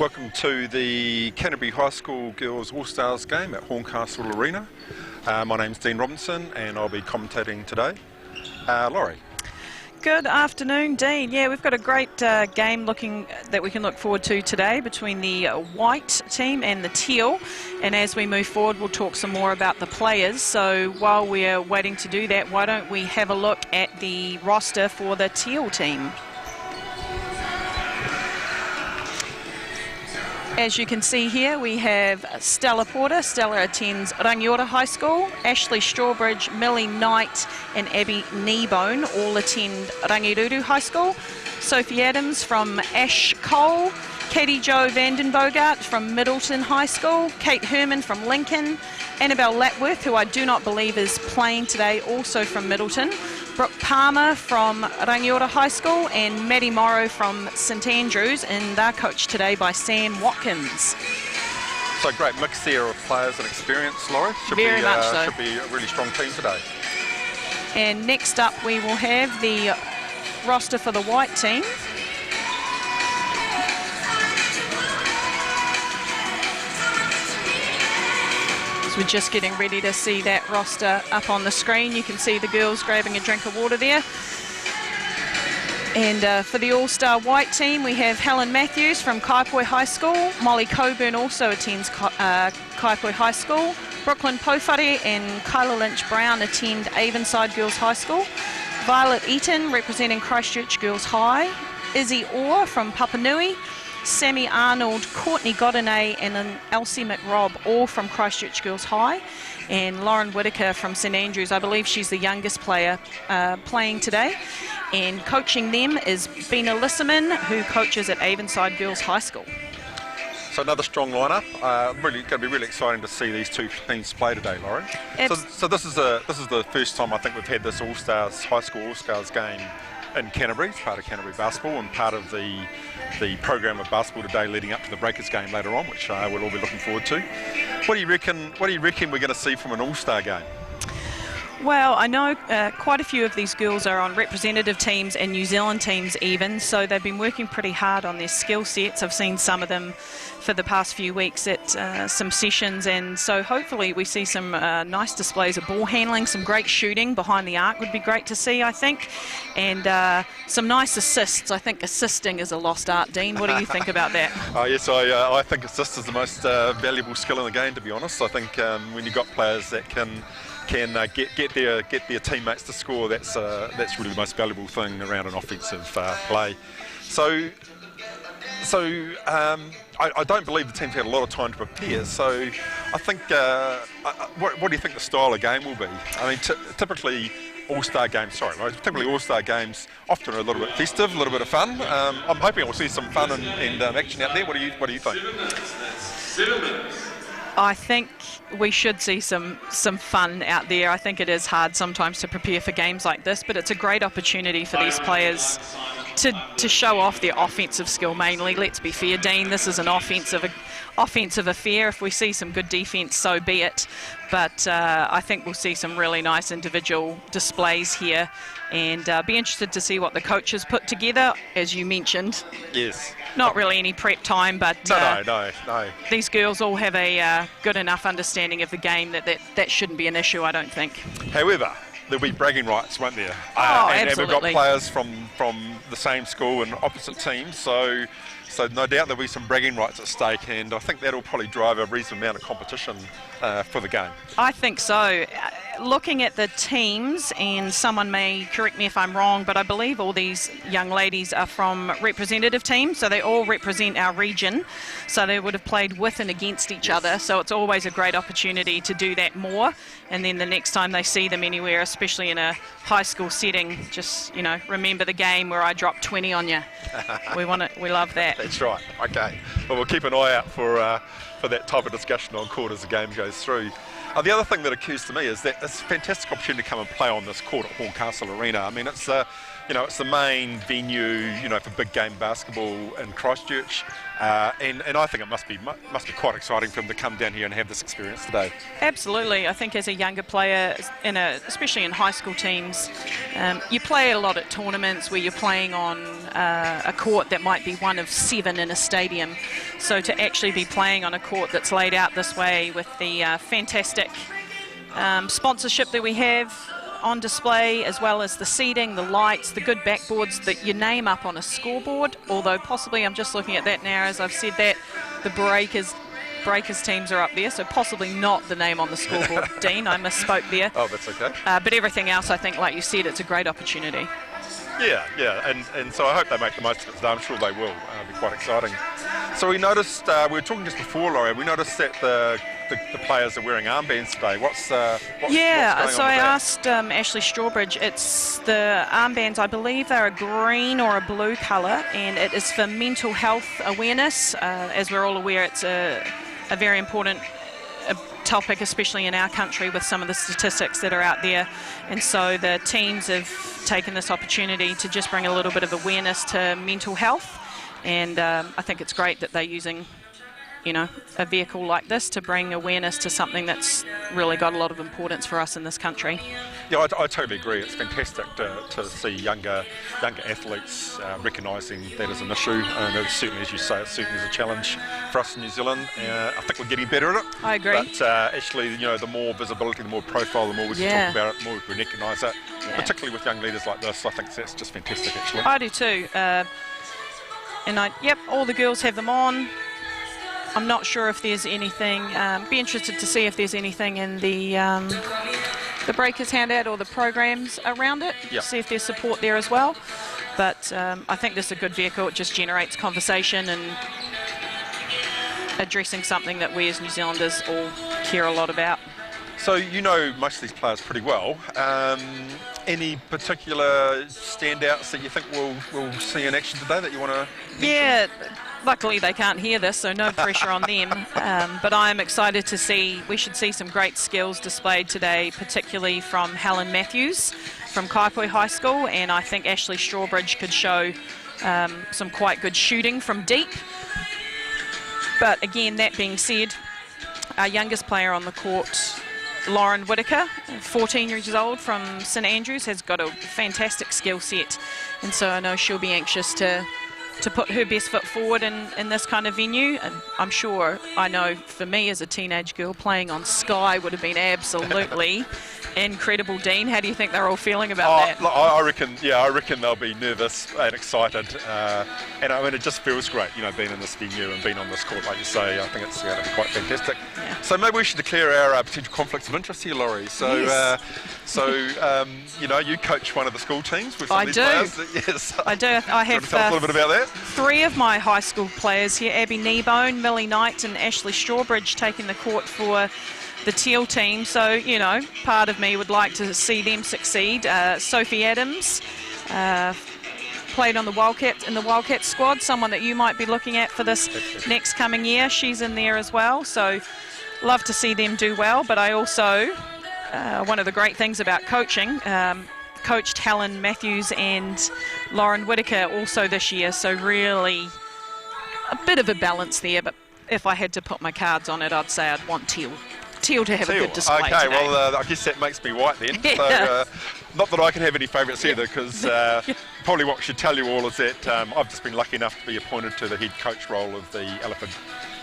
Welcome to the Canterbury High School Girls All-Stars game at Horncastle Arena. My name's Dean Robinson and I'll be commentating today. Laurie. Good afternoon, Dean. Yeah, we've got a great game that we can look forward to today between the white team and the teal. And as we move forward, we'll talk some more about the players. So while we're waiting to do that, why don't we have a look at the roster for the teal team? As you can see here, we have Stella Porter. Stella attends Rangiora High School. Ashley Strawbridge, Millie Knight and Abby Kneebone all attend Rangiruru High School. Sophie Adams from Ash Cole. Katie Jo Vandenbogart from Middleton High School. Kate Herman from Lincoln. Annabelle Lapworth, who I do not believe is playing today, also from Middleton. Brooke Palmer from Rangiora High School and Maddie Morrow from St Andrews, and they're coached today by Sam Watkins. So great mix there of players and experience, Laurie. Very much so. Should be a really strong team today. And next up we will have the roster for the white team. We're just getting ready to see that roster up on the screen. You can see the girls grabbing a drink of water there. And for the All-Star White team, we have Helen Matthews from Kaipoi High School. Molly Coburn also attends Kaipoi High School. Brooklyn Pofare and Kyla Lynch-Brown attend Avonside Girls High School. Violet Eaton representing Christchurch Girls High. Izzy Orr from Papanui. Sammy Arnold, Courtney Godinay and then Elsie McRobb, all from Christchurch Girls High. And Lauren Whitaker from St Andrews, I believe she's the youngest player playing today. And coaching them is Bina Lissaman, who coaches at Avonside Girls High School. So another strong lineup. Really going to be really exciting to see these two teams play today, Lauren. So this is the first time I think we've had this All-Stars High School All-Stars game in Canterbury. It's part of Canterbury basketball and part of the program of basketball today leading up to the Breakers game later on, which we'll all be looking forward to. What do you reckon we're going to see from an All-Star game? Well, I know quite a few of these girls are on representative teams and New Zealand teams even, so they've been working pretty hard on their skill sets. I've seen some of them for the past few weeks at some sessions, and so hopefully we see some nice displays of ball handling, some great shooting behind the arc would be great to see, I think, and some nice assists. I think assisting is a lost art, Dean. What do you think about that? Oh yes, I think assist is the most valuable skill in the game, to be honest. I think when you've got players that can get their teammates to score, that's really the most valuable thing around an offensive play. So I don't believe the team's had a lot of time to prepare. So I think, what do you think the style of game will be? I mean, typically All-Star games often are a little bit festive, a little bit of fun. I'm hoping we'll see some fun and action out there. What do you think? 7 minutes. I think we should see some fun out there. I think it is hard sometimes to prepare for games like this, but it's a great opportunity for these players to show off their offensive skill mainly. Let's be fair, Dean, this is an offensive affair. If we see some good defence, so be it. But I think we'll see some really nice individual displays here, and be interested to see what the coaches put together, as you mentioned. Yes. Not really any prep time, but no. These girls all have a good enough understanding of the game that shouldn't be an issue, I don't think. However, there'll be bragging rights, won't there? Absolutely. And we've got players from the same school and opposite teams, so no doubt there'll be some bragging rights at stake, and I think that'll probably drive a reasonable amount of competition for the game. I think so. Looking at the teams, and someone may correct me if I'm wrong, but I believe all these young ladies are from representative teams, so they all represent our region, so they would have played with and against each other, so it's always a great opportunity to do that more, and then the next time they see them anywhere, especially in a high school setting, just, remember the game where I dropped 20 on you. We love that. That's right. Okay. Well, we'll keep an eye out for that type of discussion on court as the game goes through. The other thing that occurs to me is that it's a fantastic opportunity to come and play on this court at Horncastle Arena. I mean, it's it's the main venue, for big game basketball in Christchurch, and I think it must be quite exciting for them to come down here and have this experience today. Absolutely. I think as a younger player, especially in high school teams, you play a lot at tournaments where you're playing on a court that might be one of 7 in a stadium. So to actually be playing on a court that's laid out this way with the fantastic sponsorship that we have on display, as well as the seating, the lights, the good backboards that you name up on a scoreboard, although possibly, I'm just looking at that now as I've said that, the Breakers teams are up there, so possibly not the name on the scoreboard. Dean, I misspoke there. Oh, that's okay. But everything else, I think, like you said, it's a great opportunity. Yeah, and so I hope they make the most of it today. I'm sure they will. It'll be quite exciting. So we noticed, we were talking just before, Laurie, we noticed that the players are wearing armbands today. What's going on I asked Ashley Strawbridge. It's the armbands, I believe they're a green or a blue colour, and it is for mental health awareness. As we're all aware, it's a very important topic, especially in our country with some of the statistics that are out there. And so the teams have taken this opportunity to just bring a little bit of awareness to mental health. And I think it's great that they're using a vehicle like this to bring awareness to something that's really got a lot of importance for us in this country. Yeah, I totally agree. It's fantastic to see younger athletes recognising that as an issue. And it's certainly, as you say, it certainly is a challenge for us in New Zealand. I think we're getting better at it. I agree. But actually, the more visibility, the more profile, the more we can talk about it, the more we can recognise it. Yeah. Particularly with young leaders like this, I think that's just fantastic, actually. I do too. All the girls have them on. I'm not sure if there's anything, be interested to see if there's anything in the Breakers handout or the programs around it, see if there's support there as well. But I think this is a good vehicle. It just generates conversation and addressing something that we as New Zealanders all care a lot about. So you know most of these players pretty well. Any particular standouts that you think we'll see in action today that you want to mention? Yeah, luckily they can't hear this, so no pressure on them. But I'm excited to see, we should see some great skills displayed today, particularly from Helen Matthews from Kaipoi High School, and I think Ashley Strawbridge could show some quite good shooting from deep. But again, that being said, our youngest player on the court, Lauren Whitaker, 14 years old from St Andrews, has got a fantastic skill set, and so I know she'll be anxious to put her best foot forward in this kind of venue. And I'm sure, I know for me as a teenage girl, playing on Sky would have been absolutely incredible. Dean, how do you think they're all feeling about that? I reckon they'll be nervous and excited, and I mean it just feels great, being in this venue and being on this court, like you say. I think it's going to be quite fantastic. Yeah. So maybe we should declare our potential conflicts of interest here, Laurie. So, yes. You coach one of the school teams with some of these players. Yes. I do. I have tell us a little bit about that. 3 of my high school players here: Abby Kneebone, Millie Knight, and Ashley Strawbridge taking the court for the Teal team. So, part of me would like to see them succeed. Sophie Adams played on the Wildcat squad, someone that you might be looking at for this next coming year. She's in there as well. So, love to see them do well. But I also, one of the great things about coaching, coached Helen Matthews and Lauren Whitaker also this year. So, really a bit of a balance there. But if I had to put my cards on it, I'd say I'd want Teal to have a good display okay, today. Well, I guess that makes me white then. Yeah. So, not that I can have any favourites either, because probably what I should tell you all is that I've just been lucky enough to be appointed to the head coach role of the Elephant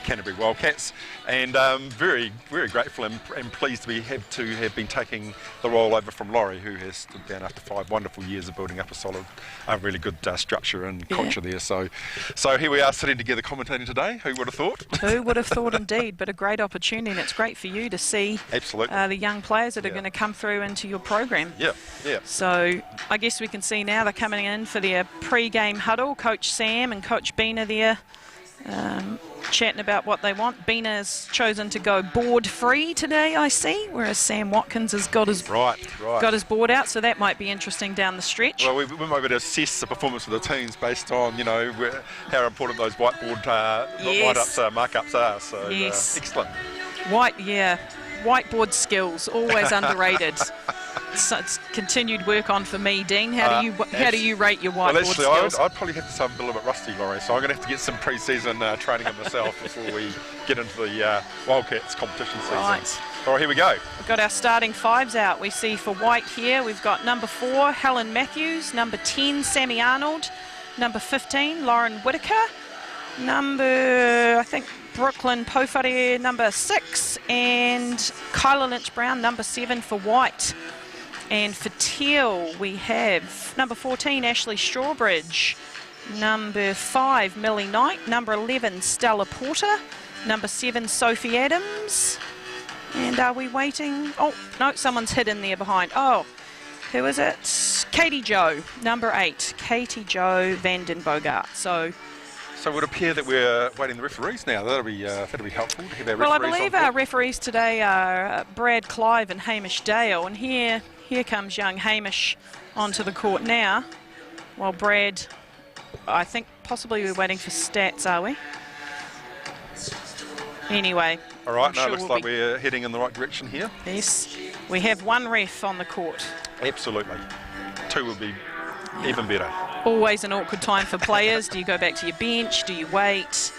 Canterbury Wildcats, and very, very grateful and pleased to have been taking the role over from Laurie, who has stood down after 5 wonderful years of building up a solid, really good structure and culture there. So here we are sitting together commentating today. Who would have thought? Who would have thought indeed, but a great opportunity, and it's great for you to see the young players that are going to come through into your program. Yeah. So I guess we can see now they're coming in for their pre-game huddle. Coach Sam and Coach Bina there chatting about what they want. Bina's chosen to go board-free today, I see, whereas Sam Watkins has got his got his board out, so that might be interesting down the stretch. Well, we might be able to assess the performance of the teams based on, how important those whiteboard write-ups, markups are. So, yes. Excellent. whiteboard skills, always underrated. So it's continued work on for me, Dean. How do you rate your whiteboard skills? I'd probably have to say I'm a little bit rusty, Laurie, so I'm going to have to get some pre-season training on myself before we get into the Wildcats competition season. Right. All right, here we go. We've got our starting fives out. We see for White here, we've got number 4, Helen Matthews, number 10, Sammy Arnold, number 15, Lauren Whitaker, number, I think, Brooklyn Pofare, number 6, and Kyla Lynch-Brown, number 7 for White. And for Teal, we have number 14, Ashley Strawbridge, number 5, Millie Knight, number 11, Stella Porter, number 7, Sophie Adams. And are we waiting? Oh, no, someone's hidden there behind. Oh, who is it? Katie Jo, number 8, Katie Jo Vanden Bogart. So it would appear that we're waiting the referees now. That'll be helpful to have our well, I referees believe on our board. referees today are Brad Clive and Hamish Dale. And here comes young Hamish onto the court now. While Brad, I think possibly we're waiting for stats, are we? Anyway. All right, it looks like we're heading in the right direction here. Yes. We have one ref on the court. Absolutely. 2 would be even better. Always an awkward time for players. Do you go back to your bench? Do you wait?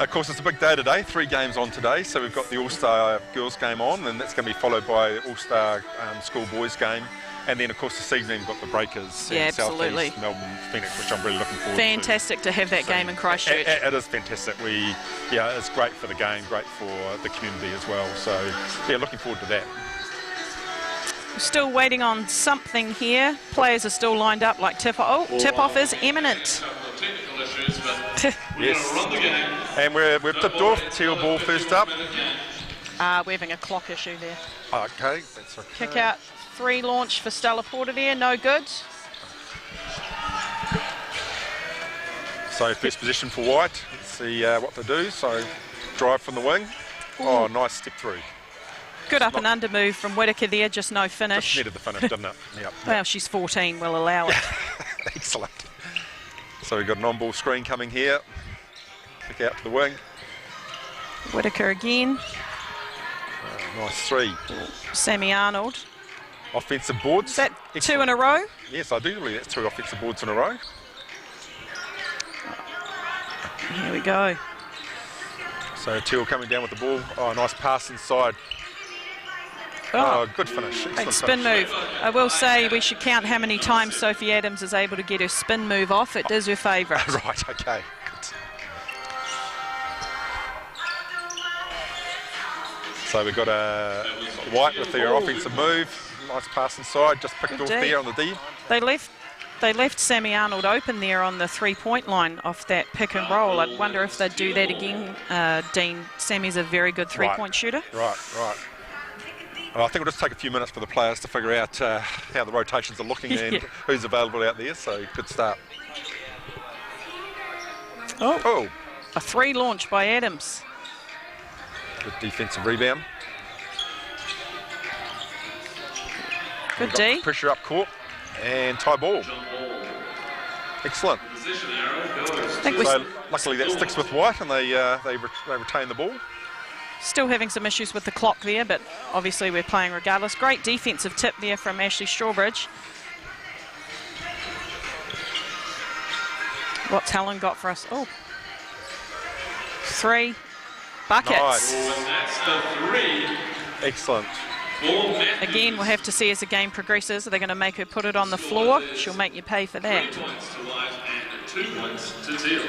Of course, it's a big day today. 3 games on today. So we've got the All-Star girls game on, and that's going to be followed by the All-Star school boys game. And then, of course, this evening we've got the Breakers in South East, Melbourne, Phoenix, which I'm really looking forward to. Fantastic to have that game in Christchurch. It is fantastic. It's great for the game, great for the community as well. So, yeah, looking forward to that. We're still waiting on something here. Players are still lined up like tip-off. Oh, tip-off is imminent. Yes. And we've tipped off. Teal ball first up. We're having a clock issue there. Okay, that's okay. Kick out 3 launch for Stella Porter there, no good. So first position for White. Let's see what they do. So drive from the wing. Oh, nice step through. Good up and under move from Whitaker there, just no finish. Just needed the finish, didn't it? Yep. Well, she's 14, we'll allow it. Excellent. So we've got an on-ball screen coming here. Kick out to the wing. Whitaker again. Nice 3. Sammy Arnold. Offensive boards. Is that excellent. 2 in a row? Yes, I do believe that's 2 offensive boards in a row. Here we go. So Teal coming down with the ball. Oh, nice pass inside. Oh, good finish. Great spin move. I will say we should count how many times Sophie Adams is able to get her spin move off. It is her favourite. Right, okay. Good. So we've got White with their offensive move. Nice pass inside, just picked off there on the D. They left Sammy Arnold open there on the 3-point line off that pick and roll. I wonder if they'd do that again, Dean. Sammy's a very good 3-point shooter. Right. Well, I think we'll just take a few minutes for the players to figure out how the rotations are looking and who's available out there, so good start. Oh. A 3 launch by Adams. Good defensive rebound. Good D. Pressure up court and tie ball. Excellent. So luckily that sticks with White and they retain the ball. Still having some issues with the clock there, but obviously we're playing regardless. Great defensive tip there from Ashley Strawbridge. What's Helen got for us? Oh. 3 buckets. Nice. That's the 3. Excellent. Again, we'll have to see as the game progresses. Are they going to make her put it on the floor? She'll make you pay for that. 3 points to White and 2 points to Teal.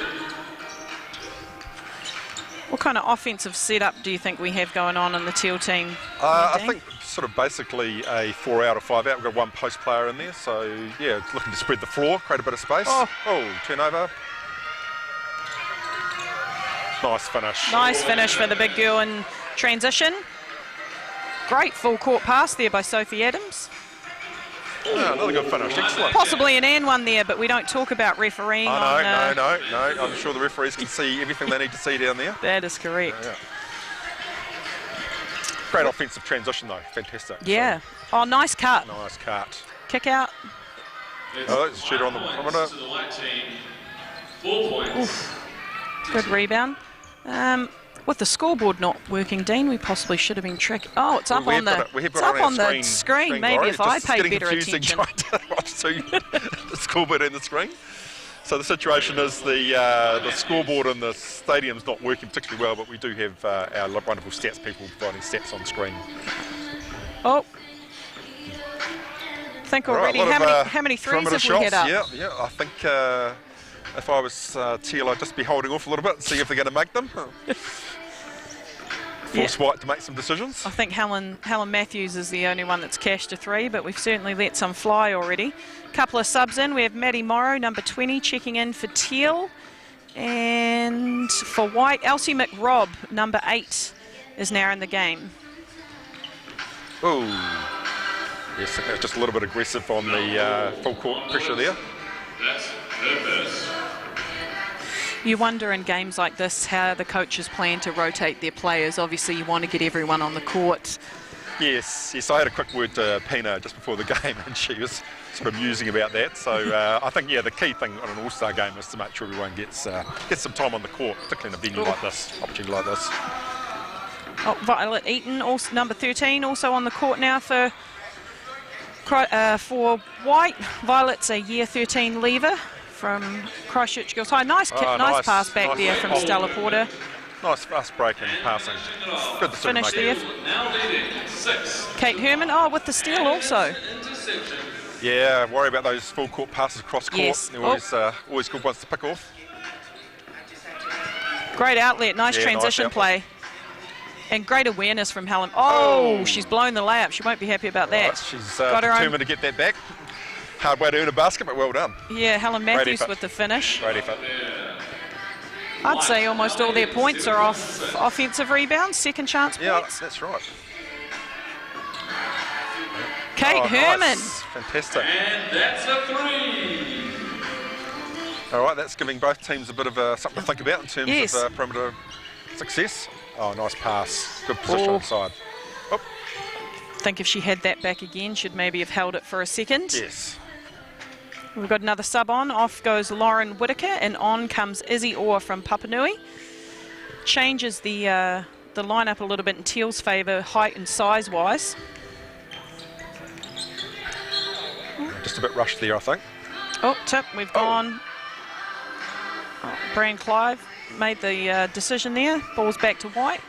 What kind of offensive setup do you think we have going on in the Teal team? I think sort of basically a 4 out or 5 out. We've got 1 post player in there, so yeah, it's looking to spread the floor, create a bit of space. Oh, turnover. Nice finish. Nice finish for the big girl in transition. Great full court pass there by Sophie Adams. Oh, another good finish. Excellent. Possibly an and one there, but we don't talk about refereeing. No. I'm sure the referees can see everything they need to see down there. That is correct. Yeah. Great offensive transition though. Fantastic. Yeah. Oh, nice cut. Nice cut. Kick out. Oh, it's a shooter on the perimeter. To the White team, 4 points. Good rebound. With the scoreboard not working, Dean, we possibly should have been tracking. Oh, it's up on the screen. Maybe if I paid better attention. The scoreboard and the screen. So the situation is the scoreboard in the stadium's not working particularly well, but we do have our wonderful stats people providing stats on screen. Oh. I think already, how many threes have we had up? Yeah, I think if I was Teal, I'd just be holding off a little bit and see if they're going to make them. Force White to make some decisions. I think Helen Matthews is the only one that's cashed a 3, but we've certainly let some fly already. Couple of subs in. We have Maddie Morrow, number 20, checking in for Teal. And for White, Elsie McRobb, number 8, is now in the game. Oh, yes, I think just a little bit aggressive on the full court pressure there. That's her first. You wonder in games like this how the coaches plan to rotate their players. Obviously, you want to get everyone on the court. Yes, I had a quick word to Pina just before the game, and she was sort of musing about that. So I think, the key thing on an All-Star game is to make sure everyone gets some time on the court, particularly in a venue like this, opportunity like this. Oh, Violet Eaton, also number 13, also on the court now for White. Violet's a year 13 leaver from Christchurch Girls High. Nice pass back there from Stella Porter. Nice fast break and passing. Good decision Finish there. Now leading 6. Kate Herman, always with the steal also. Yeah, worry about those full court passes across court. Yes. They're always good ones to pick off. Great outlet, nice transition play. And great awareness from Helen. Oh, she's blown the layup. She won't be happy about that. She's determined to get that back. Hard way to earn a basket, but well done. Yeah, Helen Matthews with the finish. Great effort. I'd say almost all their points are off offensive rebounds, second chance points. Yeah, that's right. Kate Herman. Nice. Fantastic. And that's a 3. All right, that's giving both teams a bit of something to think about in terms of perimeter success. Oh, nice pass. Good position inside. Oh. I think if she had that back again, she'd maybe have held it for a second. Yes. We've got another sub on. Off goes Lauren Whitaker, and on comes Izzy Orr from Papanui. Changes the lineup a little bit in Teal's favour, height and size-wise. Just a bit rushed there, I think. Oh, tip. We've gone. Oh, Brian Clive made the decision there. Ball's back to White.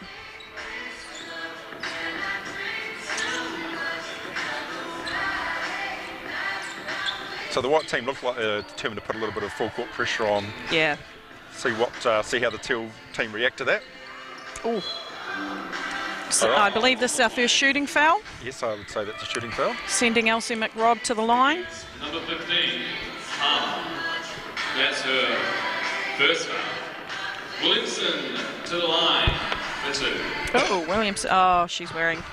So the White team looked like they're determined to put a little bit of full court pressure on. Yeah. See how the Teal team react to that. Oh. So I believe this is our first shooting foul. Yes, I would say that's a shooting foul. Sending Elsie McRobb to the line. Number 15, that's her first foul. Williamson to the line for 2. Oh, Williamson. Oh, she's wearing.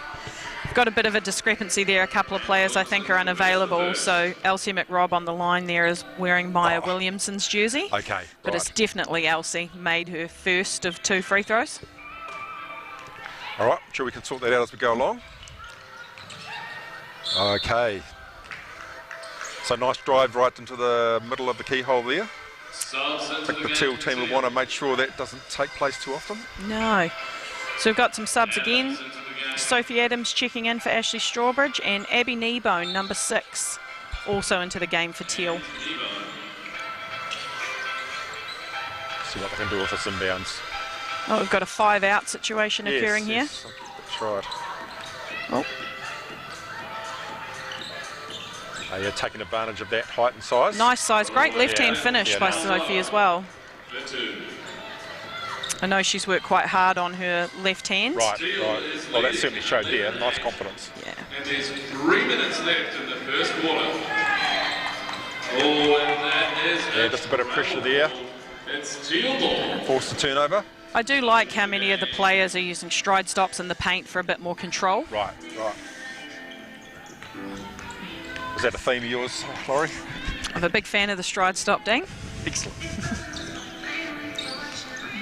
Got a bit of a discrepancy there. A couple of players, I think, are unavailable. So Elsie McRobb on the line there is wearing Maya Williamson's jersey. Okay. But it's definitely Elsie. Made her first of 2 free throws. All right, sure we can sort that out as we go along. Okay. So nice drive right into the middle of the keyhole there. I think the Teal team will want to make sure that doesn't take place too often. No. So we've got some subs again. Sophie Adams checking in for Ashley Strawbridge, and Abby Kneebone, number 6, also into the game for Teal. See what they can do with this inbounds. Oh, we've got a 5-out situation occurring here. Yes, that's right. Oh. You're taking advantage of that height and size. Nice size. Great left-hand finish by Sophie as well. I know she's worked quite hard on her left hand. Right. Well, that certainly showed there. Nice confidence. Yeah. And there's 3 minutes left in the first quarter. Oh, and that is just a bit of pressure there. It's Teal ball. Force the turnover. I do like how many of the players are using stride stops in the paint for a bit more control. Right. Is that a theme of yours, Laurie? I'm a big fan of the stride stop, Dean. Excellent.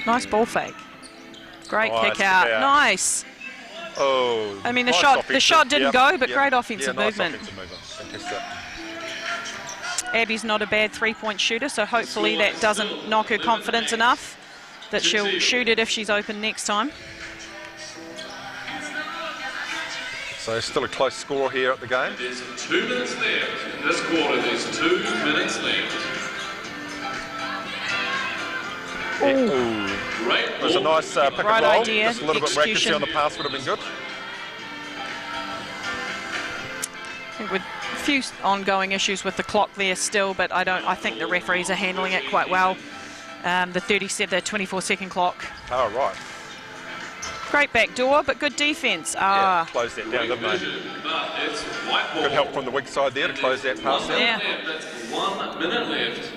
Nice ball fake. Great kick out. Nice. Oh. I mean, the nice shot didn't go, but great offensive movement. Nice offensive movement. Fantastic. Abby's not a bad 3-point shooter, so hopefully that doesn't knock her confidence enough. that she'll shoot it if she's open next time. So still a close score here at the game. There's 2 minutes left. In this quarter, there's 2 minutes left. Great It was a nice pick and Right roll. idea. Just a little bit of accuracy Execution. on the pass would have been good. I think with a few ongoing issues with the clock there still, but I think the referees are handling it quite well. The 24-second clock. Oh, right. Great back door, but good defence. Yeah, closed that down, didn't they? but it's white ball. Good help from the weak side there to close that pass down. Yeah. That's 1 minute left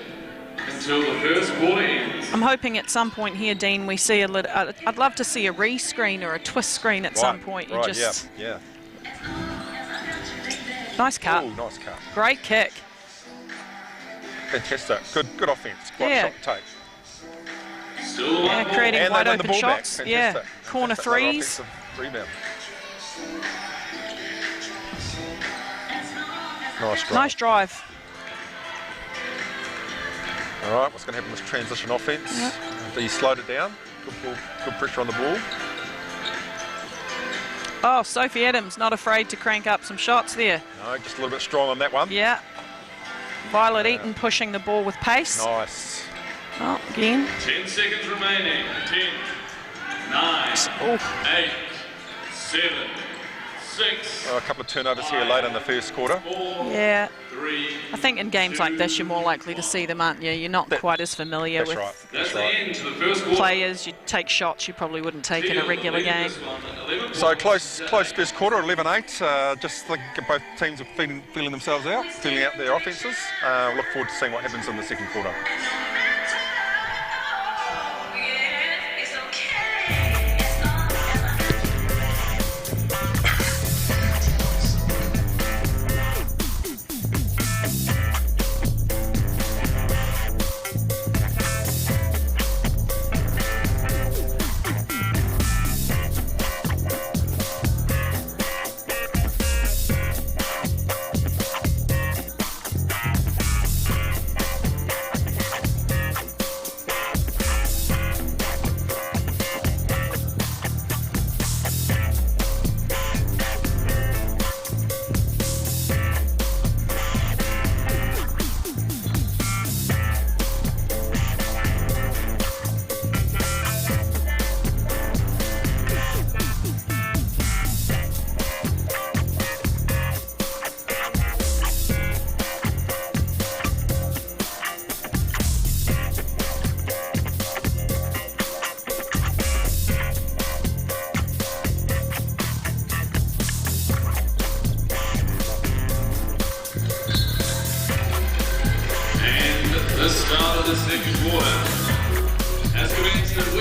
until the first quarter ends. I'm hoping at some point here, Dean, we see a little. I'd love to see a re-screen or a twist screen at some point. You Right, just yeah. nice cut, Oh, nice cut. great kick. Fantastic. Good offence. Quite Yeah. shot to take. Still a Yeah, white ball. creating And wide they won the open ball back. shots. Fantastic. Yeah, corner Fantastic. Another threes. offensive rebound. Nice drive. Nice drive. All right, what's going to happen with this transition offence? Yep. He slowed it down. Good pressure on the ball. Oh, Sophie Adams not afraid to crank up some shots there. No, just a little bit strong on that one. Yeah. Violet Eaton pushing the ball with pace. Nice. Oh, again. 10 seconds remaining. 10, 9, Oh, 8, 7, 6, Oh, a couple of turnovers here late in the first quarter. 4, yeah. 3. I think in games like this, you're more likely to see them, aren't you? You're not quite as familiar That's with right. That's That's the right. end to the first quarter. players. You take shots you probably wouldn't take in a regular game. So close first quarter, 11-8. Just think both teams are feeling themselves out, feeling out their offences. Look forward to seeing what happens in the second quarter.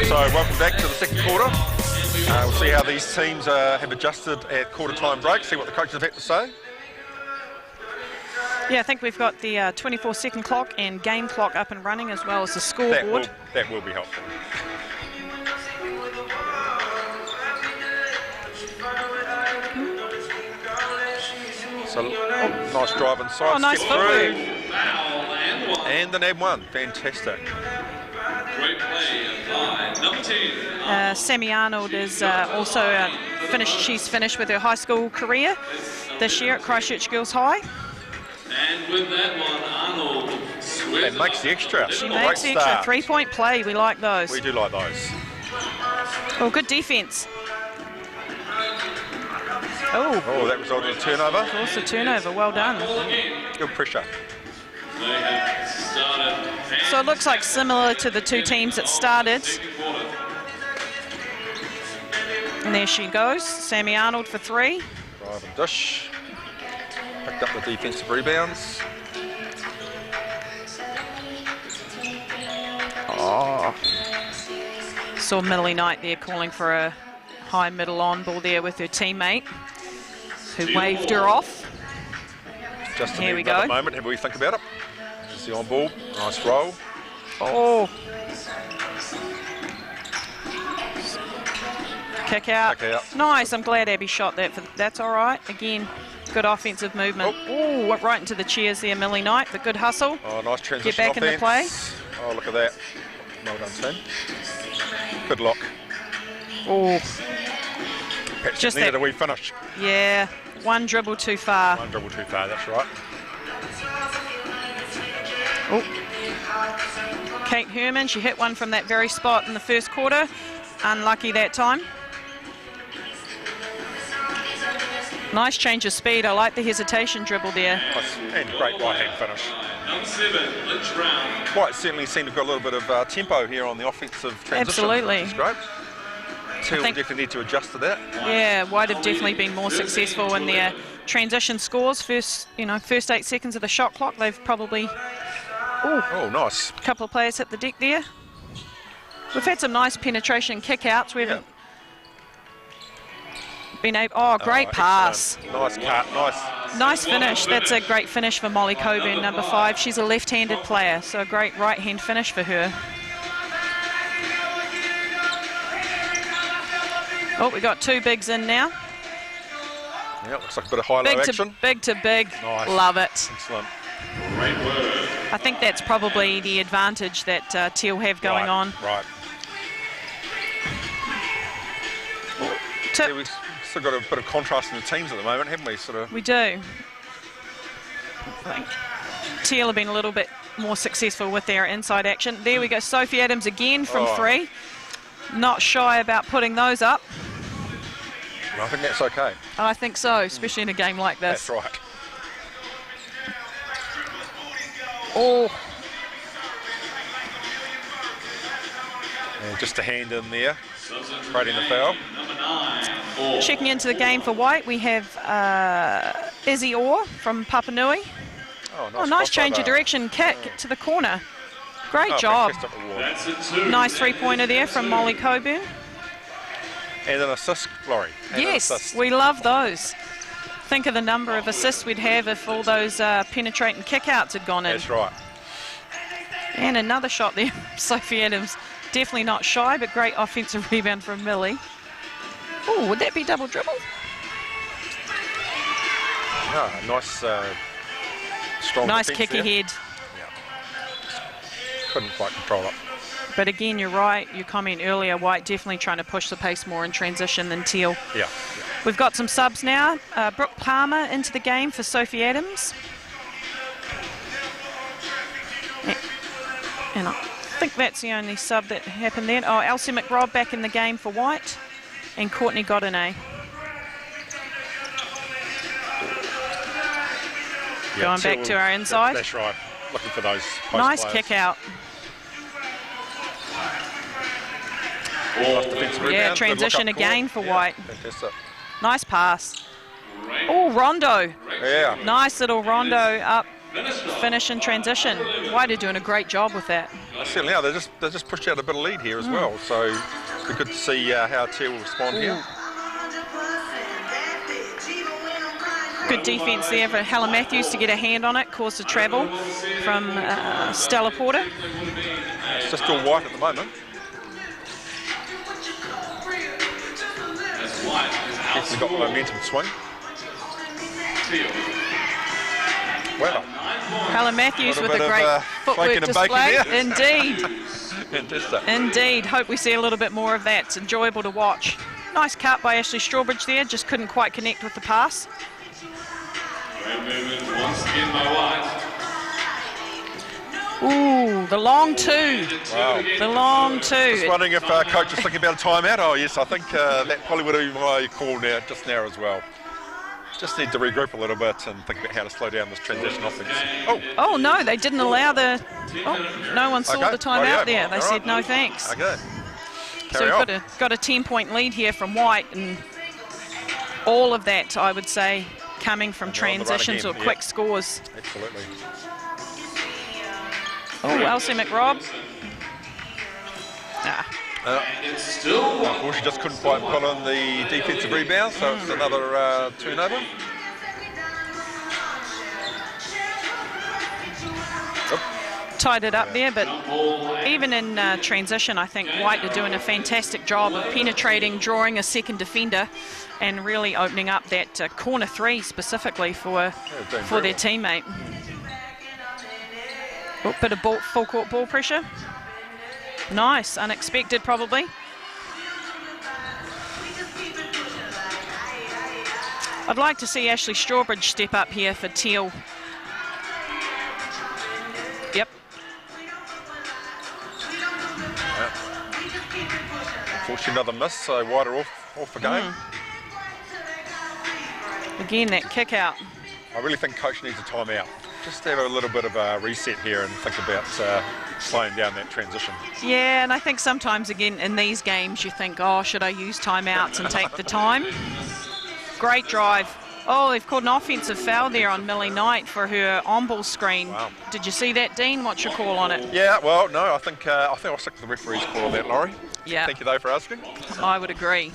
So welcome back to the second quarter. We'll see how these teams have adjusted at quarter time break, see what the coaches have had to say. Yeah, I think we've got the 24-second clock and game clock up and running, as well as the scoreboard. That will be helpful. So, nice drive inside. Oh, nice step footwork. through. And an M1. Fantastic. Great play by number 10. Sammy Arnold is also finished. She's finished with her high school career this year at Christchurch Girls High. And with that one, Arnold That makes the extra. She Great makes the extra. start. 3-point play. We like those. We do like those. Oh, good defence. Oh, that resulted in a turnover. Also turnover. Well done. Good pressure. They have started. So it looks like similar to the two teams that started. And there she goes. Sammy Arnold for 3. Drive and dish. Picked up the defensive rebounds. Oh. Saw Millie Knight there calling for a high middle on ball there with her teammate, who waved her off. Just Here we another go. moment. Have we think about it? Just the on ball. Nice roll. Oh. Kick out. Kick out. Nice. I'm glad Abby shot that. That's all right. Again, good offensive movement. Oh, went right into the chairs there, Millie Knight, but good hustle. Oh, nice transition Get back in the play. offense. Oh, look at that. Well done, team. Good look. Oh, Just needed a wee finish. Yeah, one dribble too far. One dribble too far, that's right. Oh. Kate Herman, she hit one from that very spot in the first quarter. Unlucky that time. Nice change of speed. I like the hesitation dribble there. Nice and great right-hand finish. Number 7, Lynch Brown. White certainly seemed to have got a little bit of tempo here on the offensive transition. Absolutely. Which is great. Teal definitely need to adjust to that. Yeah, White have definitely been more successful in their transition scores. First 8 seconds of the shot clock, they've probably... Oh, nice. A couple of players hit the deck there. We've had some nice penetration kick-outs. We haven't been able... Oh, great pass. Nice cut, nice. Nice finish. That's a great finish for Molly Coburn, number 5. She's a left-handed player, so a great right-hand finish for her. Oh, we got 2 bigs in now. Yeah, looks like a bit of high-low action. Big to big. Nice. Love it. Excellent. Great work. I think that's probably the advantage that Teal have going on. Right. Yeah, we've still got a bit of contrast in the teams at the moment, haven't we? We do. I think Teal have been a little bit more successful with their inside action. There we go. Sophie Adams again from 3. Not shy about putting those up. I think that's okay. I think so, especially in a game like this. That's right. Oh. And just a hand in there, creating the foul. Checking into the game for White, we have Izzy Orr from Papanui. Oh, nice change of direction, kick to the corner. Great job. Nice 3-pointer there from Molly Coburn. And an assist, Laurie. Yes, we love those. Think of the number of assists we'd have if all those penetrating kick-outs had gone in. That's right. And another shot there, Sophie Adams. Definitely not shy, but great offensive rebound from Millie. Oh, would that be double dribble? Nice, strong. Nice kick ahead. Yeah. Couldn't quite control it. But again, you're right. Your comment earlier, White definitely trying to push the pace more in transition than Teal. Yeah. We've got some subs now. Brooke Palmer into the game for Sophie Adams. And I think that's the only sub that happened then. Oh, Elsie McRobb back in the game for White. And Courtney Godinay. Yeah, going back to our inside. That's right. Looking for those post nice players. kick out. Yeah, transition again for White. Fantastic. Nice pass. Oh, rondo. Yeah. Nice little rondo up. Finish and transition. White are doing a great job with that. Certainly are. They just pushed out a bit of lead here as well. So it'll be good to see how Teal will respond here. Good defence there for Helen Matthews to get a hand on it. Caused a travel from Stella Porter. It's just all White at the moment. He's got momentum swing. Well, Helen Matthews with a great footwork display. Indeed. Fantastic. Indeed. Hope we see a little bit more of that. It's enjoyable to watch. Nice cut by Ashley Strawbridge there. Just couldn't quite connect with the pass. Great movement once again by White. Ooh, the long 2. Wow. The long 2. Just wondering if coach is thinking about a timeout. Oh, yes, I think that probably would have been my call just now as well. Just need to regroup a little bit and think about how to slow down this transition offense. Oh no, they didn't allow the... Oh, no one saw the timeout there. They said no thanks. Okay. So we've got a 10-point lead here from White, and all of that, I would say, coming from transitions or quick scores. Absolutely. Oh, Elsie McRobb. Unfortunately, just couldn't quite pull in the defensive rebound, so it's another turnover. Tied it up there, but even in transition, I think White are doing a fantastic job of penetrating, drawing a second defender, and really opening up that corner 3 specifically for their teammate. Oh, bit of full court ball pressure. Nice, unexpected probably. I'd like to see Ashley Strawbridge step up here for Teal. Yep. Unfortunately, another miss, so wider off the game. Again, that kick out. I really think coach needs a timeout. Just have a little bit of a reset here and think about slowing down that transition. Yeah, and I think sometimes, again, in these games, you think, oh, should I use timeouts and take the time? Great drive. Oh, they've called an offensive foul there on Millie Knight for her on-ball screen. Wow. Did you see that, Dean? What's your call on it? Yeah, well, no, I think I'll stick to the referee's call on that, Laurie. Yeah. Thank you, though, for asking. I would agree.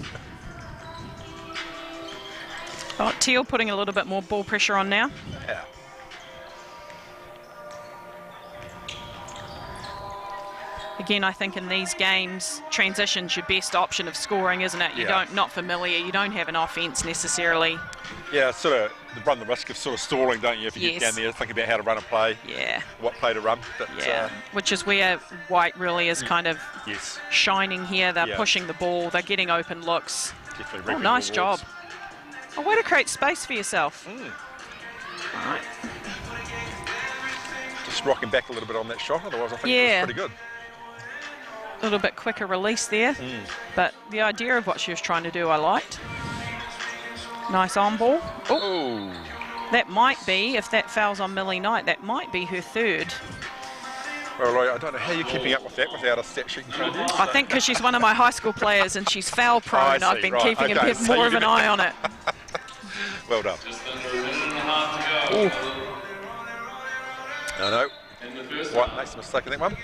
Oh, Teal putting a little bit more ball pressure on now. Yeah. Again, I think in these games, transition's your best option of scoring, isn't it? You don't, not familiar, you don't have an offence necessarily. Yeah, sort of run the risk of sort of stalling, don't you, if you get down there, think about how to run a play, what play to run. But, which is where White really is kind of shining here. They're pushing the ball, they're getting open looks. Definitely. Oh, nice job. A way to create space for yourself. All right. Just rocking back a little bit on that shot, otherwise I think it was pretty good. A little bit quicker release there, but the idea of what she was trying to do I liked. Nice on ball. Oh, that might be, if that fouls on Millie Knight, that might be her third. Well, Roy, I don't know how you're keeping up with that without a stat sheet in front of you. I think because she's one of my high school players and she's foul prone, I've been keeping a bit more of an eye on it. Well done. No. White makes a mistake in that one.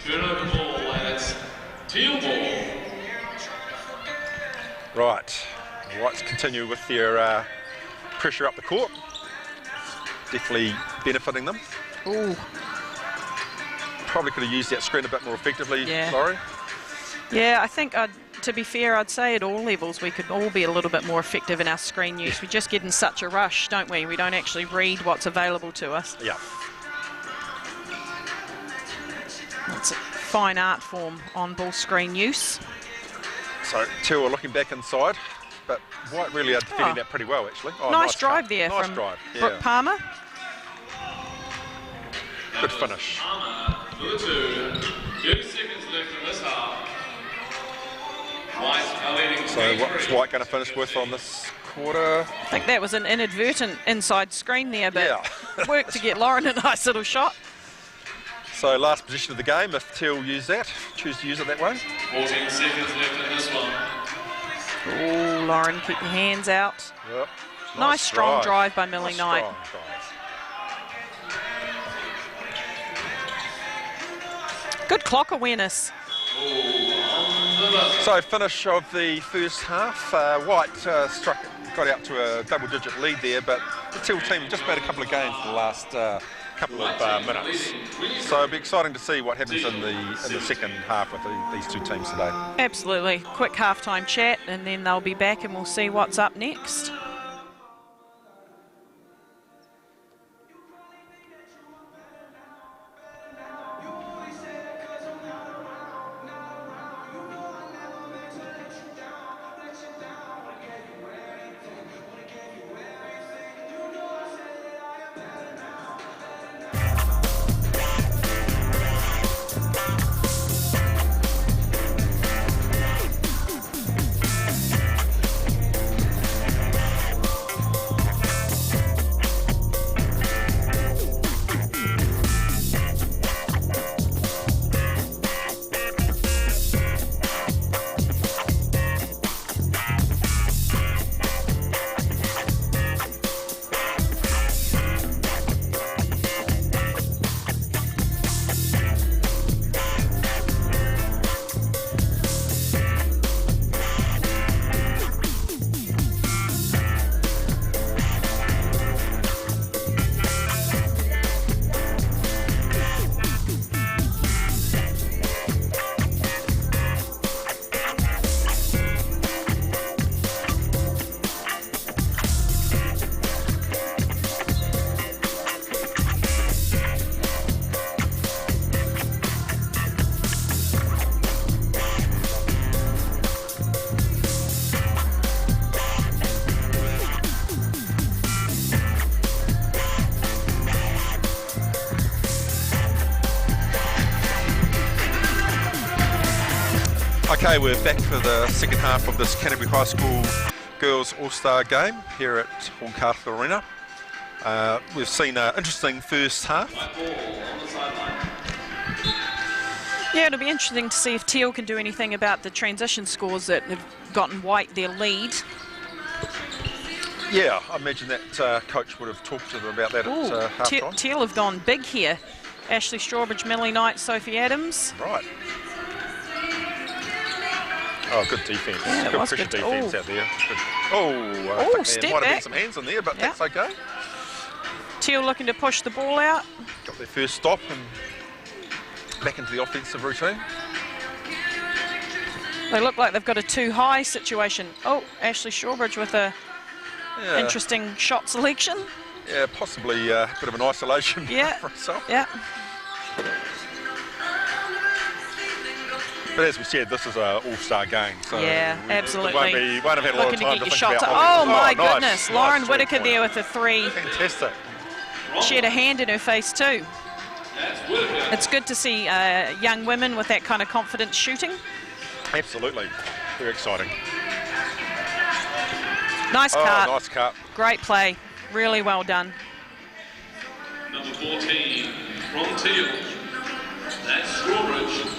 Right. Whites continue with their pressure up the court. Definitely benefiting them. Ooh. Probably could have used that screen a bit more effectively, Laurie. Yeah, I think, to be fair, I'd say at all levels we could all be a little bit more effective in our screen use. We just get in such a rush, don't we? We don't actually read what's available to us. Yeah. It's a fine art form on ball screen use. So Teal are looking back inside, but White really are defending that pretty well, actually. Oh, nice drive there from Brooke Palmer. Good finish. 30 seconds left in this half. So what's White going to finish with on this quarter? I think that was an inadvertent inside screen there, but worked to get Lauren a nice little shot. So last position of the game, if Teal choose to use it that way. 14 seconds left in this one. Oh, Lauren, keep your hands out. Yep. Nice strong drive by Millie Knight. Good clock awareness. So finish of the first half. White got out to a double-digit lead there, but the Teal team just made a couple of gains in the last couple of minutes. So it'll be exciting to see what happens in the second half with these two teams today. Absolutely. Quick halftime chat, and then they'll be back, and we'll see what's up next. Okay, we're back for the second half of this Canterbury High School Girls All-Star game here at Horncastle Arena. We've seen an interesting first half. Yeah, it'll be interesting to see if Teal can do anything about the transition scores that have gotten White their lead. Yeah, I imagine that coach would have talked to them about that at half-time. Teal have gone big here. Ashley Strawbridge, Millie Knight, Sophie Adams. Right. Oh, good defence. Yeah, good pressure defence out there. Good. Oh, step there might have back. been some hands in there, but that's okay. Teal looking to push the ball out. Got their first stop and back into the offensive routine. They look like they've got a too high situation. Oh, Ashley Strawbridge with a interesting shot selection. Yeah, possibly a bit of an isolation for herself. Yeah. But as we said, this is an all-star game, so absolutely. Won't have had a lot of time to think shots. about. Oh my nice. goodness, Lauren nice Whitaker there with a 3. Fantastic. She had a hand in her face too. It's good to see young women with that kind of confidence shooting. Absolutely, very exciting. Nice cut. Nice cut. Great play, really well done. Number 14 from Teal. That's Strawbridge.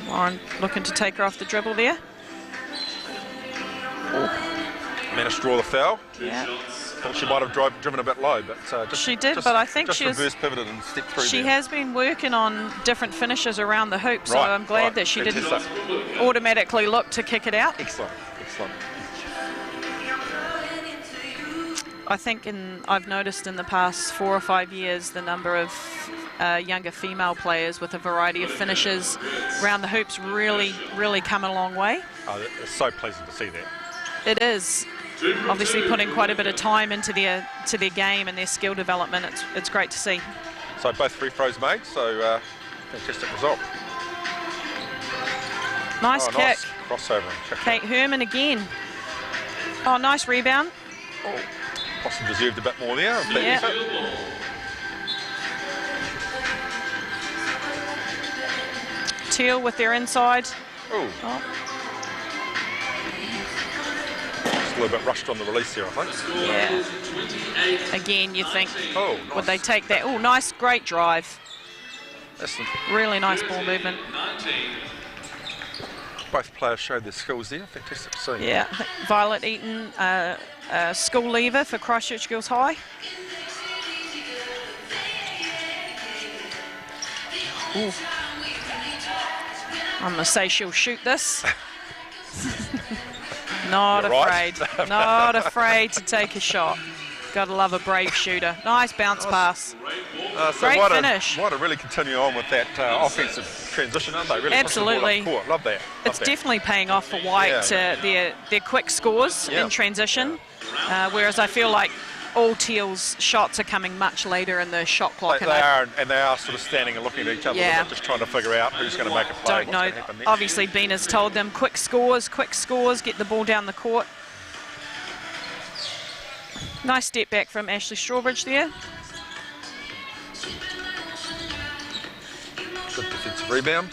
Lauren looking to take her off the dribble there. Managed to draw the foul. Yeah. Thought she might have driven a bit low, but but I think just reverse pivoted and stepped through. She there. has been working on different finishes around the hoop, so I'm glad that she didn't automatically look to kick it out. Excellent. I think I've noticed in the past 4 or 5 years the number of younger female players with a variety of finishes around the hoops really come a long way. It's so pleasant to see that. It is. Obviously putting quite a bit of time into their game and their skill development. It's great to see. So both free throws made, so fantastic result. Nice kick. Nice crossover. Kate Herman again. Oh, nice rebound. Possibly deserved a bit more there. Teal with their inside. Just a little bit rushed on the release here, I think. Yeah. Again, you think, nice. would they take that? Oh, nice, great drive. That's really nice ball movement. Both players showed their skills there. Fantastic to see. Yeah, Violet Eaton, school leaver for Christchurch Girls High. Ooh. I'm going to say she'll shoot this. Not afraid to take a shot. Gotta love a brave shooter. Nice bounce pass. Great finish. Want to really continue on with that offensive transition, aren't they? Really absolutely. Love that. It's definitely paying off for White. Their quick scores in transition, whereas I feel like all Teal's shots are coming much later in the shot clock. They are sort of standing and looking at each other, just trying to figure out who's going to make a play. Don't know. Obviously, Bina's told them quick scores, get the ball down the court. Nice step back from Ashley Strawbridge there. Good defensive rebound.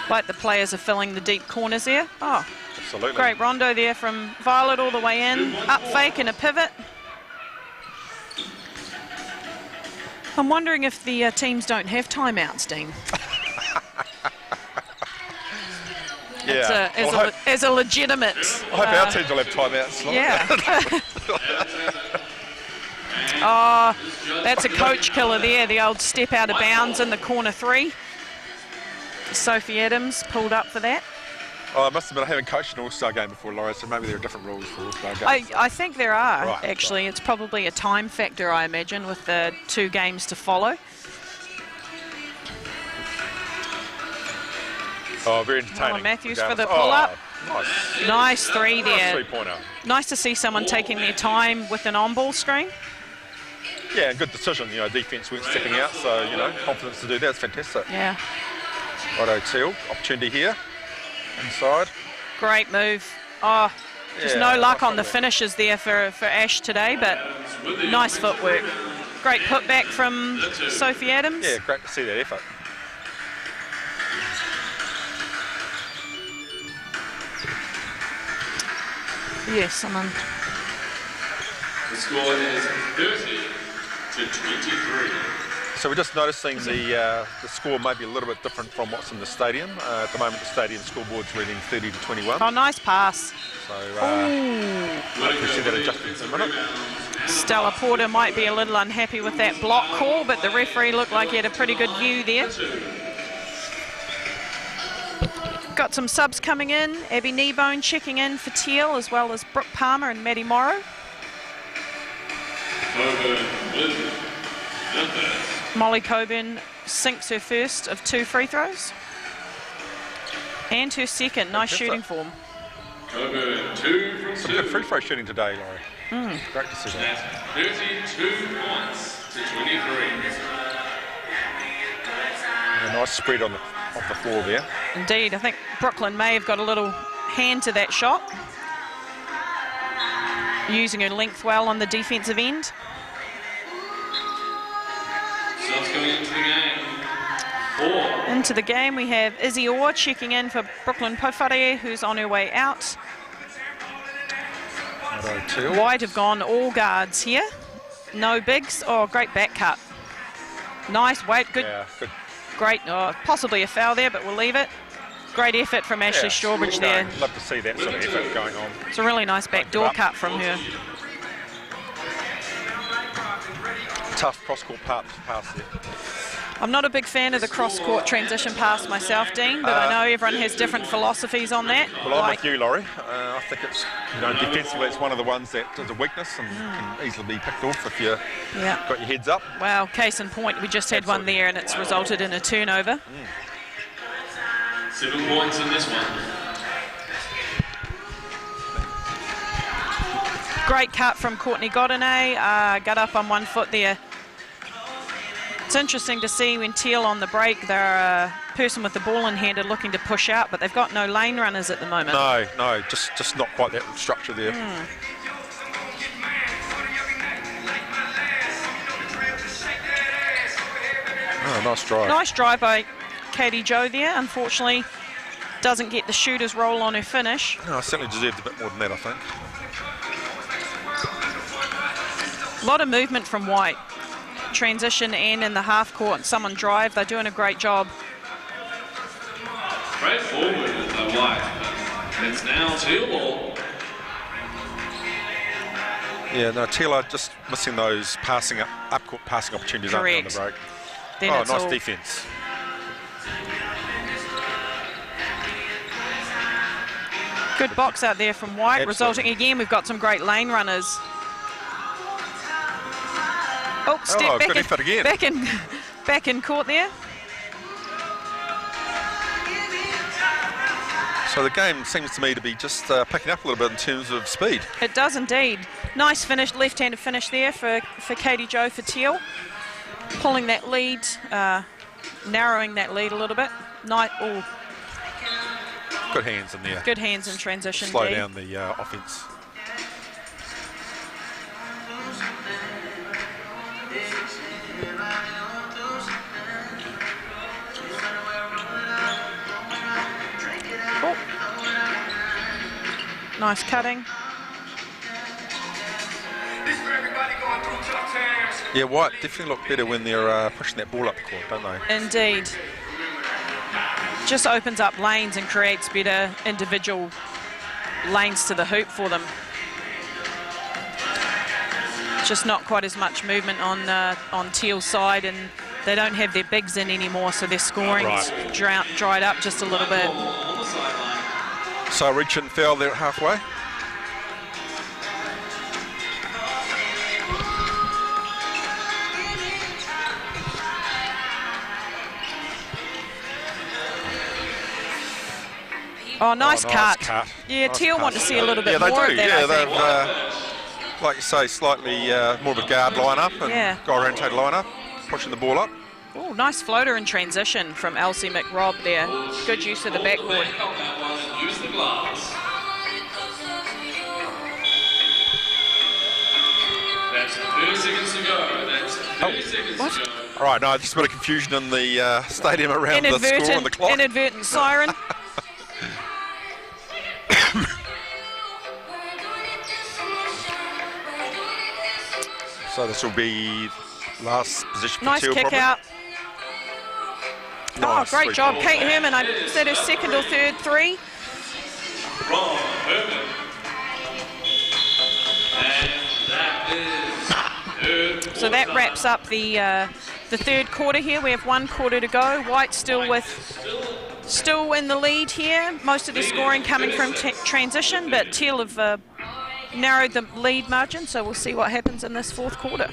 Like the players are filling the deep corners there. Oh, absolutely. Great rondo there from Violet all the way in. Up fake and a pivot. I'm wondering if the teams don't have timeouts, Dean. As a legitimate. I hope our teams will have timeouts. Yeah. Oh, that's a coach killer there. The old step out of bounds in the corner 3. Sophie Adams pulled up for that. I must admit I haven't coached an All-Star game before, Laura, so maybe there are different rules for All-Star games. I think there are, actually. It's probably a time factor, I imagine, with the 2 games to follow. Oh, very entertaining. Matthews for the pull-up. Nice 3 there. Nice three-pointer. Nice to see someone taking their time with an on-ball screen. Yeah, and good decision. Defence weren't stepping out, so, confidence to do that is fantastic. Yeah. Righto, Teal. Opportunity here. Inside. Great move. Oh, just no luck on the finishes there for Ash today, but nice footwork. Great putback from Sophie Adams. Yeah, great to see that effort. Yes, I'm on. The score is 30 to 23. So we're just noticing the score may be a little bit different from what's in the stadium. At the moment, the stadium scoreboard's reading 30 to 21. Oh, nice pass. So we'll see that adjustment in a minute. Stella Porter might be a little unhappy with that block call, but the referee looked like he had a pretty good view there. Got some subs coming in. Abby Kneebone checking in for Teal, as well as Brooke Palmer and Maddie Morrow. Molly Coburn sinks her first of 2 free throws. And her second. Nice shooting form. Coburn 2 from 2. Some good free throw shooting today, Laurie. Great to see that. 32 points to 23. A nice spread off the floor there. Indeed, I think Brooklyn may have got a little hand to that shot. Using her length well on the defensive end. Subs coming into the game. 4. Into the game we have Izzy Orr checking in for Brooklyn Pofare, who's on her way out. White have gone all guards here. No bigs. Oh, great back cut. Nice weight. Good. Yeah, good. Great. Oh, possibly a foul there, but we'll leave it. Great effort from Ashley Strawbridge there. Love to see that sort of effort going on. It's a really nice backdoor cut from her. Tough cross-court pass there. I'm not a big fan of the cross-court transition pass myself, Dean, but I know everyone has different philosophies on that. Well, I'm with you, Laurie. I think it's, defensively it's one of the ones that is a weakness and can easily be picked off if you've got your heads up. Well, case in point, we just had one there and it's resulted in a turnover. 7 points in this one. Great cut from Courtney Godinay. Got up on 1 foot there. It's interesting to see when Teal on the break, they're a person with the ball in hand are looking to push out, but they've got no lane runners at the moment. No, just not quite that structure there. Oh, nice drive. Nice drive by Katie Joe there. Unfortunately, doesn't get the shooter's roll on her finish. No, I certainly deserved a bit more than that, I think. A lot of movement from White. Transition and in the half court. Someone drive. They're doing a great job. Straight forward by White. It's now Teal ball. Yeah, no, Teal are just missing those up-court passing opportunities on the break. Then nice defense. Good box out there from White, resulting again, we've got some great lane runners. Oh, step back, good effort again. Back in court there. So the game seems to me to be just picking up a little bit in terms of speed. It does indeed. Nice finish, left-handed finish there for Katie Joe for Teal. Pulling that lead, narrowing that lead a little bit. Good hands in there. Good hands in transition. Slow down the offense. Nice cutting. Yeah, White definitely look better when they're pushing that ball up the court, don't they? Indeed. Just opens up lanes and creates better individual lanes to the hoop for them. Just not quite as much movement on Teal's side, and they don't have their bigs in anymore, so their scoring's dried up just a little bit. So reach and foul there at halfway. Oh, nice cut. Yeah, nice Teal want to see a little bit more of that. They've, like you say, slightly more of a guard line-up and guy-orientated line-up, pushing the ball up. Oh, nice floater in transition from Elsie McRobb there. Good use of the backboard. Use the glass. That's 30 seconds to go. That's 30 seconds to go. All right, no, just a bit of confusion in the stadium around the score and the clock. Inadvertent siren. So this will be last position for Nice Teal, kick probably. out. Nice, Great job. 3-point. Kate Herman, is that her second or third three? Ron Herman. And that is third So that quarter. wraps up the third quarter here. We have 1 quarter to go. White still in the lead here. Most of their scoring coming from transition, but Teal have narrowed the lead margin, so we'll see what happens in this fourth quarter.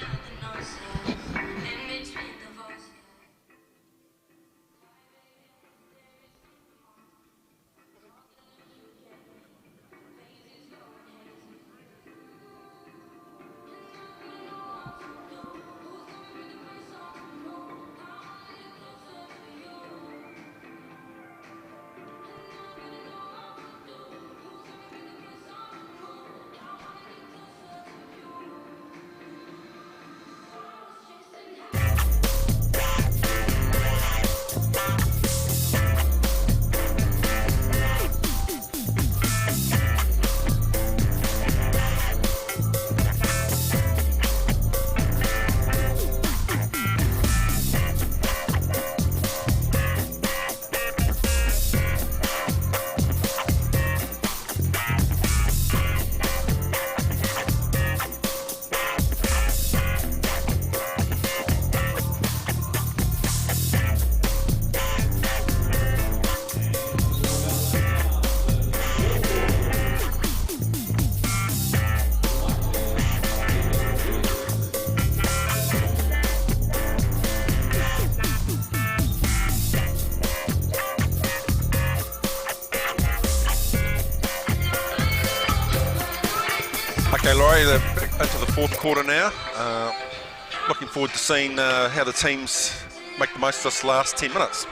Okay, Laurie, they're back into the fourth quarter now. Looking forward to seeing how the teams make the most of this last 10 minutes.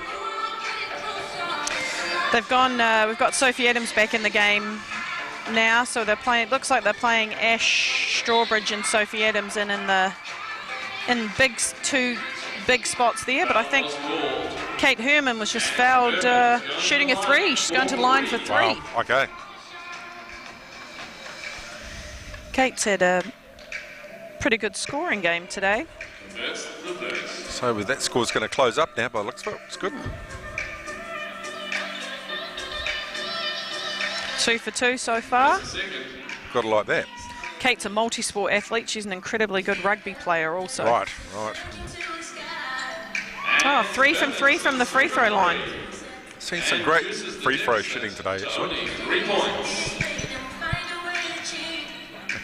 They've gone, we've got Sophie Adams back in the game now, so they're playing, looks like they're playing Ash Strawbridge and Sophie Adams in two big spots there, but I think Kate Herman was just fouled shooting a three. She's going to the line for three. Wow, okay. Kate's had a pretty good scoring game today. So with that score's going to close up now by the looks of it. It's good. 2 for 2 so far. Got to like that. Kate's a multi-sport athlete. She's an incredibly good rugby player also. Right. Oh, 3 from 3 from the free throw line. Seen some great free throw shooting today, actually. 3 points.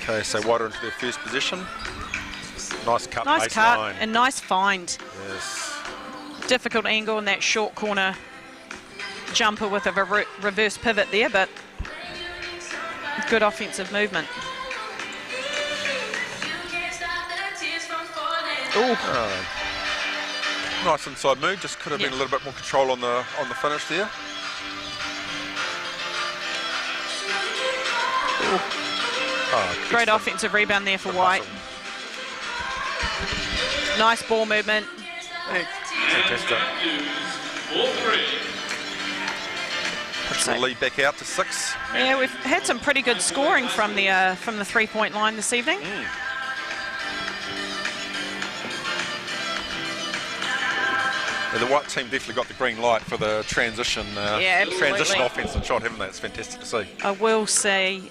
Okay, so Wider into their first position. Nice cut, Nice cut baseline. and nice find. Yes. Difficult angle in that short corner jumper with a reverse pivot there, but good offensive movement. Oh. Nice inside move. Just could have been a little bit more control on the finish there. Oh, Great offensive rebound there for White. Nice ball movement. Fantastic. Push the lead back out to 6. Yeah, we've had some pretty good scoring from the 3-point line this evening. Yeah, the White team definitely got the green light for the transition. Yeah, absolutely. Transition offensive shot, haven't they? It's fantastic to see. I will say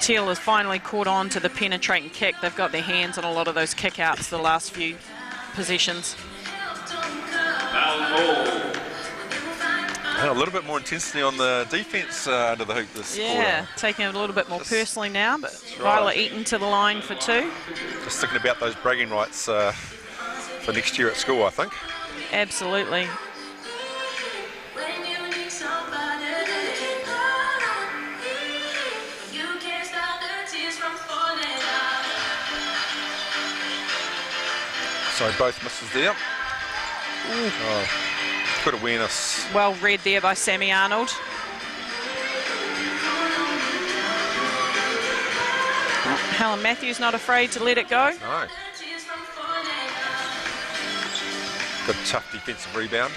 Teal has finally caught on to the penetrating kick. They've got their hands on a lot of those kick-outs the last few possessions. A little bit more intensity on the defence under the hoop this quarter. Taking it a little bit more personally now, but right. Ryla Eaton to the line for 2. Just thinking about those bragging rights for next year at school, I think. Absolutely. So both misses there. Oh, good awareness. Well read there by Sammy Arnold. Helen Matthews not afraid to let it go. No. Good tough defensive rebound.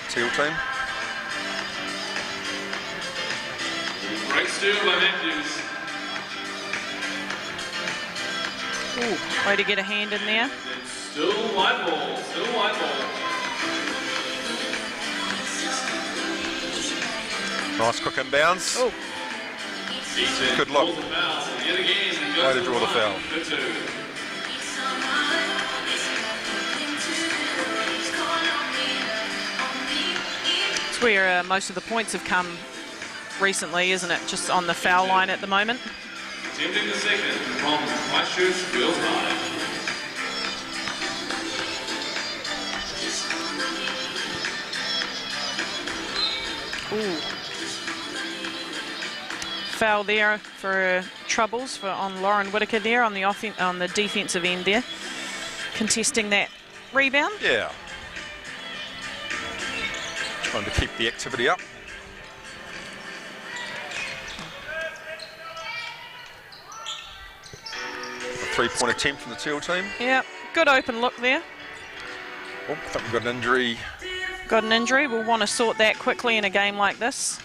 Teal team. Great steal by Matthews. Ooh, way to get a hand in there. Still white ball, still white ball. Nice quick inbounds. Oh, Good look. Yet again, Way to draw the foul. for 2. it's where most of the points have come recently, isn't it? Just on the foul line at the moment. Attempting the second from White Shirts, girls high. Ooh. Foul there for troubles on Lauren Whitaker there on the defensive end there, contesting that rebound. Yeah. Trying to keep the activity up. A 3-point attempt from the Teal team. Yeah, good open look there. Oh, I think we've got an injury. Got an injury. We'll want to sort that quickly in a game like this.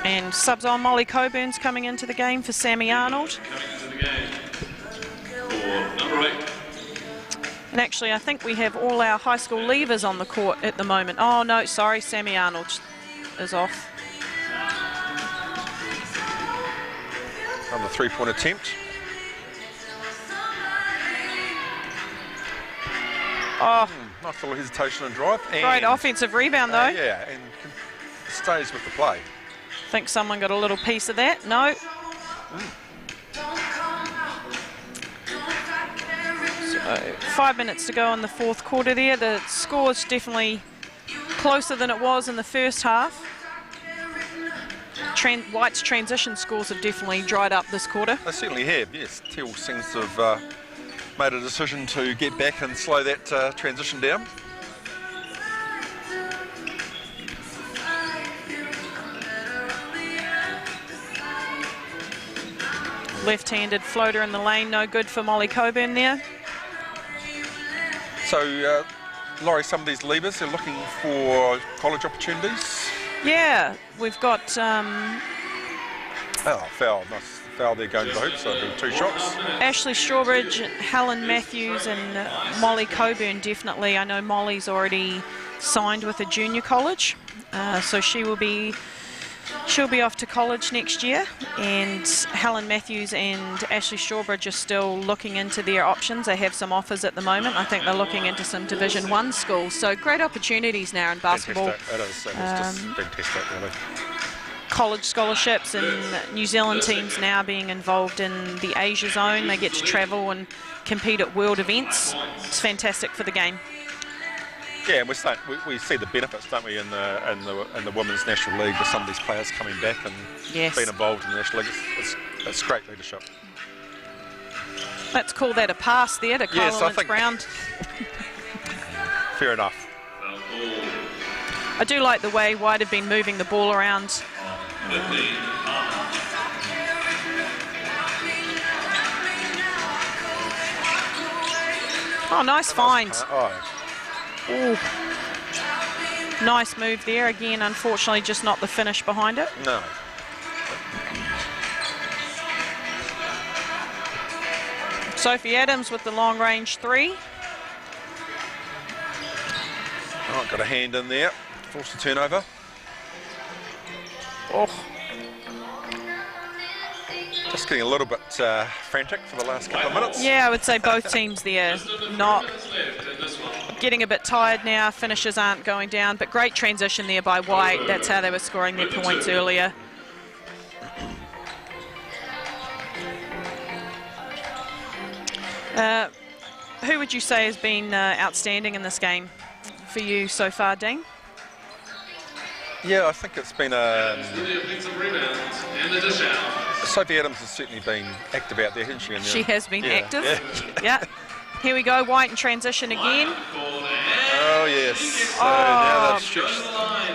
And subs on. Molly Coburn's coming into the game for Sammy Arnold. Coming into the game for number 8. And actually, I think we have all our high school leavers on the court at the moment. Oh, no, sorry, Sammy Arnold is off. On the 3-point attempt. Oh, Nice little hesitation and drive. And, great offensive rebound, though. yeah, and stays with the play. Think someone got a little piece of that. No. So 5 minutes to go in the fourth quarter there. The score's definitely closer than it was in the first half. White's transition scores have definitely dried up this quarter. They certainly have, yes. Teal seems to have made a decision to get back and slow that transition down. Left-handed floater in the lane, no good for Molly Coburn there. So, Laurie, some of these leavers are looking for college opportunities. Yeah, we've got Oh, foul. Nice foul there going to the hoop, so it'll be 2 shots. Ashley Strawbridge, Helen Matthews and Molly Coburn definitely. I know Molly's already signed with a junior college, so she'll be off to college next year, and Helen Matthews and Ashley Strawbridge are still looking into their options. They have some offers at the moment. I think they're looking into some Division 1 schools, so great opportunities now in basketball. Fantastic. It is. It's just fantastic, really. College scholarships and New Zealand teams now being involved in the Asia zone. They get to travel and compete at world events. It's fantastic for the game. Yeah, and we see the benefits, don't we, in the Women's National League with some of these players coming back and Yes. being involved in the National League. It's great leadership. Let's call that a pass there to Kyla Yes, I Lynch think- Brown. Fair enough. I do like the way White have been moving the ball around. Oh, nice find. Ooh. Nice move there. Again, unfortunately, just not the finish behind it. No. Sophie Adams with the long range 3. Oh, got a hand in there. Forced a turnover. Oh, Just getting a little bit frantic for the last couple of minutes. yeah, I would say both teams there not getting a bit tired now. Finishes aren't going down, but great transition there by White. That's how they were scoring their points earlier. Who would you say has been outstanding in this game for you so far, Dean? Yeah, I think it's been Sophie Adams has certainly been active out there, hasn't she? She has been active. Yeah. Yeah. Here we go, White in transition again. Oh, yes. So now they've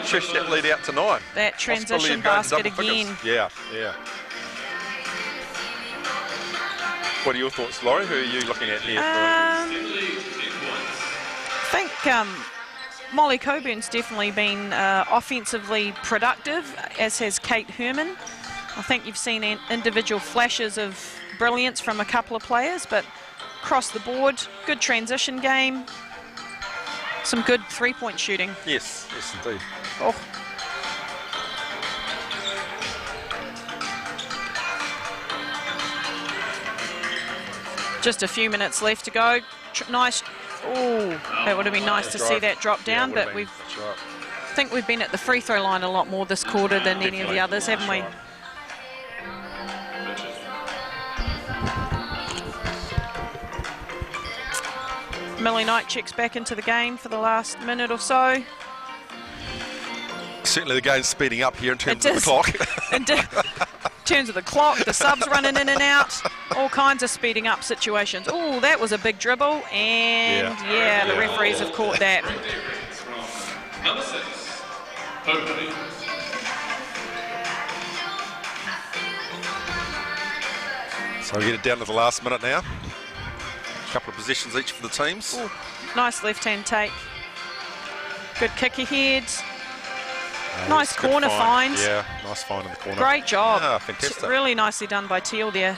stretched that lead out to 9. That transition basket again. Yeah, yeah. What are your thoughts, Laurie? Who are you looking at here? I think Molly Coburn's definitely been offensively productive, as has Kate Herman. I think you've seen individual flashes of brilliance from a couple of players, but across the board, good transition game, some good three-point shooting. Yes, indeed. Oh. Just a few minutes left to go. Nice. Oh, that would have been nice to see that drop down, but I think we've been at the free throw line a lot more this quarter than any of the others, haven't we? Millie Knight checks back into the game for the last minute or so. Certainly the game's speeding up here in terms of the clock. In terms of the clock, the subs running in and out, all kinds of speeding up situations. Oh, that was a big dribble, and yeah, the referees have caught that. Number 6, Pope. So we get it down to the last minute now. A couple of possessions each for the teams. Ooh, nice left-hand take. Good kick ahead. Nice corner find. Yeah, nice find in the corner. Great job. Ah, fantastic. Really nicely done by Teal there.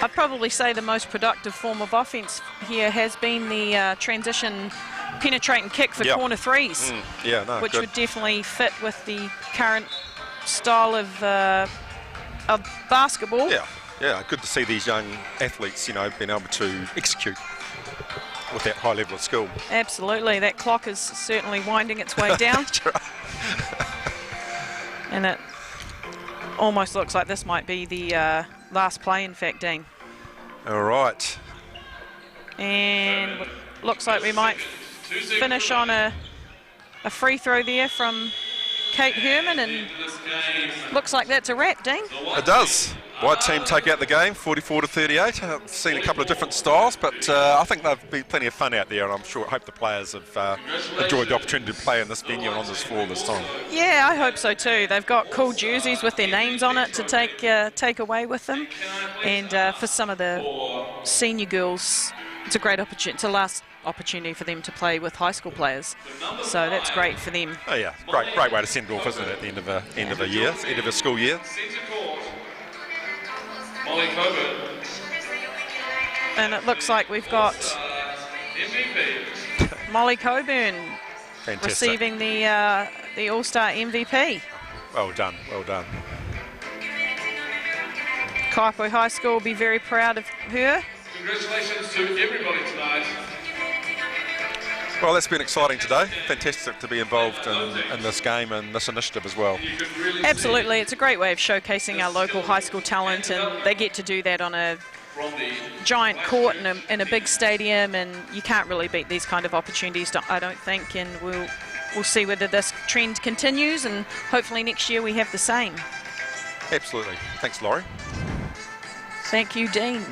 I'd probably say the most productive form of offence here has been the transition penetrating kick for corner threes. Which would definitely fit with the current style of basketball. Yeah, good to see these young athletes, you know, being able to execute with that high level of skill. Absolutely, that clock is certainly winding its way down. And it almost looks like this might be the last play, in fact, Dean. All right. And looks like we might finish on a free throw there from Kate Herman, and looks like that's a wrap, Dean. It does. White team take out the game, 44-38. I've seen a couple of different styles, but I think there'll be plenty of fun out there, and I hope the players have enjoyed the opportunity to play in this venue and on this floor this time. Yeah, I hope so too. They've got cool jerseys with their names on it to take away with them, and for some of the senior girls, it's a great opportunity. It's a last opportunity for them to play with high school players, so that's great for them. Oh yeah, great way to send it off, isn't it? At the end of the year, end of a school year. Molly Coburn. And it looks like we've got Molly Coburn receiving the All-Star MVP. Well done, well done. Kaipoi High School will be very proud of her. Congratulations to everybody tonight. Well, that's been exciting today. Fantastic to be involved in this game and this initiative as well. Absolutely, it's a great way of showcasing our local high school talent, and they get to do that on a giant court in a big stadium, and you can't really beat these kind of opportunities, I don't think, and we'll see whether this trend continues, and hopefully next year we have the same. Absolutely. Thanks, Laurie. Thank you, Dean.